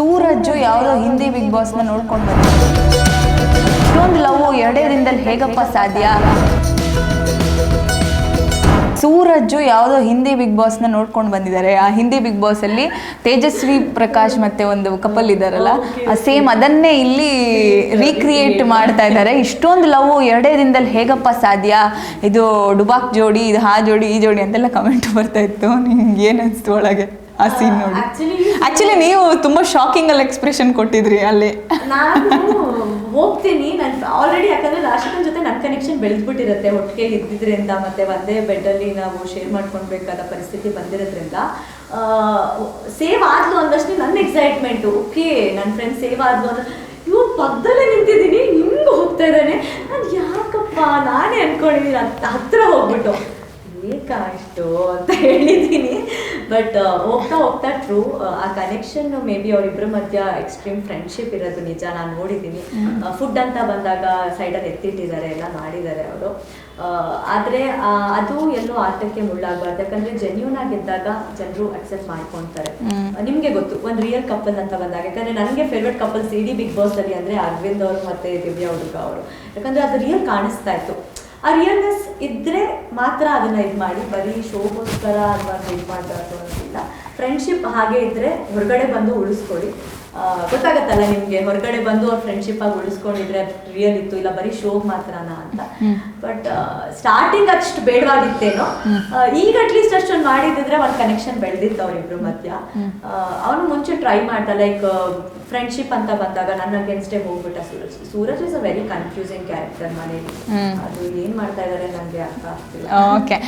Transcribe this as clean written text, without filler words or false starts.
ಸೂರಜ್ ಯಾವುದೋ ಹಿಂದಿ ಬಿಗ್ ಬಾಸ್ನ ನೋಡ್ಕೊಂಡು ಬಂದಿದ್ದಾರೆ. ಇಷ್ಟೊಂದು ಲವ್ 2 ದಿನದಲ್ಲಿ ಹೇಗಪ್ಪ ಸಾಧ್ಯ? ಸೂರಜ್ ಯಾವುದೋ ಹಿಂದಿ ಬಿಗ್ ಬಾಸ್ನ ನೋಡ್ಕೊಂಡು ಬಂದಿದ್ದಾರೆ. ಆ ಹಿಂದಿ ಬಿಗ್ ಬಾಸಲ್ಲಿ ತೇಜಸ್ವಿ ಪ್ರಕಾಶ್ ಮತ್ತೆ ಒಂದು ಕಪಲ್ ಇದ್ದಾರಲ್ಲ, ಸೇಮ್ ಅದನ್ನೇ ಇಲ್ಲಿ ರೀಕ್ರಿಯೇಟ್ ಮಾಡ್ತಾ ಇದ್ದಾರೆ. ಇಷ್ಟೊಂದು ಲವ್ 2 ದಿನದಲ್ಲಿ ಹೇಗಪ್ಪ ಸಾಧ್ಯ? ಇದು ಡುಬಾಕ್ ಜೋಡಿ, ಇದು ಆ ಜೋಡಿ ಈ ಜೋಡಿ ಅಂತೆಲ್ಲ ಕಮೆಂಟ್ ಬರ್ತಾ ಇತ್ತು. ನಿಮ್ಗೆ ಏನು ಅನಿಸ್ತು ಒಳಗೆ ಆ ಸೀನ್ ನೋಡಿ? ಆಕ್ಚುಲಿ ನೀವು ತುಂಬಾ ಶಾಕಿಂಗ್ ಅಲ್ಲಿ ಎಕ್ಸ್ಪ್ರೆಷನ್ ಕೊಟ್ಟಿದ್ರಿ ಅಲ್ಲಿ. ನಾನು ಹೋಗ್ತೀನಿ, ನಾನು ಆಲ್ರೆಡಿ ಯಾಕಂದ್ರೆ ರಾಶಿಕನ್ ಜೊತೆ ನನ್ನ ಕನೆಕ್ಷನ್ ಬೆಳೆದ್ಬಿಟ್ಟಿರುತ್ತೆ, ಒಟ್ಟಿಗೆ ಇದ್ದಿದ್ರಿಂದ, ಮತ್ತೆ ಒಂದೇ ಬೆಡ್ಡಲ್ಲಿ ನಾವು ಶೇರ್ ಮಾಡ್ಕೊಳ್ಬೇಕಾದ ಪರಿಸ್ಥಿತಿ ಬಂದಿರೋದ್ರಿಂದ ಸೇವ್ ಆದ್ಲು ಅಂದಷ್ಟು ನನ್ನ ಎಕ್ಸೈಟ್ಮೆಂಟ್. ಓಕೆ ನನ್ನ ಫ್ರೆಂಡ್ ಸೇವ್ ಆದ್ಲು ಅಂದ್ರೆ ಇವ್ರು ಪಕ್ಕದಲ್ಲೇ ನಿಂತಿದ್ದೀನಿ, ಹಿಂಗೆ ಹೋಗ್ತಾ ಇದ್ದಾನೆ, ನಾನು ಯಾಕಪ್ಪ ನಾನೇ ಅನ್ಕೊಂಡಿದ್ದೀನಿ ಹತ್ರ ಹೋಗ್ಬಿಟ್ಟು ಏಕ ಇಷ್ಟು ಅಂತ ಹೇಳಿದ್ದೀನಿ. ಬಟ್ ಹೋಗ್ತಾ ಹೋಗ್ತಾ ಟ್ರೂ ಆ ಕನೆಕ್ಷನ್ ಮೇ ಬಿ ಅವರಿಬ್ಬರ ಮಧ್ಯ ಎಕ್ಸ್ಟ್ರೀಮ್ ಫ್ರೆಂಡ್ಶಿಪ್ ಇರೋದು ನಿಜ. ನಾನು ನೋಡಿದ್ದೀನಿ. ಫುಡ್ ಅಂತ ಬಂದಾಗ ಸೈಡಲ್ಲಿ ಎತ್ತಿಟ್ಟಿದ್ದಾರೆ, ಎಲ್ಲ ಮಾಡಿದ್ದಾರೆ ಅವರು. ಆದರೆ ಅದು ಎಲ್ಲೋ ಆಟಕ್ಕೆ ಮುಳ್ಳಾಗಬಾರ್ದು. ಯಾಕಂದರೆ ಜೆನ್ಯೂನ್ ಆಗಿದ್ದಾಗ ಜನರು ಅಕ್ಸೆಪ್ಟ್ ಮಾಡ್ಕೊತಾರೆ. ನಿಮಗೆ ಗೊತ್ತು ಒಂದು ರಿಯಲ್ ಕಪಲ್ ಅಂತ ಬಂದಾಗ, ಯಾಕಂದರೆ ನನಗೆ ಫೇವ್ರೆಟ್ ಕಪಲ್ಸ್ ಇಡೀ ಬಿಗ್ ಬಾಸಲ್ಲಿ ಅಂದರೆ ಅರವಿಂದ್ ಅವರು ಮತ್ತು ದಿವ್ಯಾ ಹುಡುಗ ಅವರು. ಯಾಕಂದರೆ ಅದು ರಿಯಲ್ ಕಾಣಿಸ್ತಾ ಇತ್ತು. ಆ ರಿಯಲ್ನೆಸ್ ಇದ್ದರೆ ಮಾತ್ರ ಅದನ್ನು ಇದು ಮಾಡಿ, ಬರೀ ಶೋಗೋಸ್ಕರ ಅಥವಾ ಇದು ಮಾಡಬಾರ್ದು ಅನ್ನೋದಿಲ್ಲ. ಫ್ರೆಂಡ್ಶಿಪ್ ಹಾಗೆ ಇದ್ದರೆ ಹೊರಗಡೆ ಬಂದು ಉಳಿಸ್ಕೊಳ್ಳಿ. ಗೊತ್ತಾಗತ್ತಲ್ಲ ನಿಮಗೆ, ಹೊರಗಡೆ ಬಂದು ಅವ್ರ ಫ್ರೆಂಡ್ಶಿಪ್ ಆಗಿ ಉಳಿಸ್ಕೊಂಡಿದ್ರೆ ರಿಯಲ್ ಇತ್ತು, ಇಲ್ಲ ಬರೀ ಶೋ ಮಾತ್ರನಾ ಅಂತ. ಬಟ್ ಸ್ಟಾರ್ಟಿಂಗ್ ಅಷ್ಟು ಬೇಡವಾಗಿತ್ತೇನೋ, ಈಗ ಅಟ್ಲೀಸ್ಟ್ ಅಷ್ಟೊಂದು ಮಾಡಿದ್ರೆ ಒಂದು ಕನೆಕ್ಷನ್ ಬೆಳೆದಿತ್ತು ಅವರಿಬ್ರು ಮಧ್ಯ. ಅವನು ಮುಂಚೆ ಟ್ರೈ ಮಾಡ್ದ, ಲೈಕ್ ಫ್ರೆಂಡ್ಶಿಪ್ ಅಂತ ಬಂದಾಗ ನನ್ನ ಅಗೇನ್ಸ್ಟೇ ಹೋಗ್ಬಿಟ್ಟ Suraj is a very confusing character ಮನೇಲಿ. ಅದು ಏನ್ ಮಾಡ್ತಾ ಇದಾರೆ ನನಗೆ ಅರ್ಥ ಆಗ್ತಿಲ್ಲ. ಓಕೆ.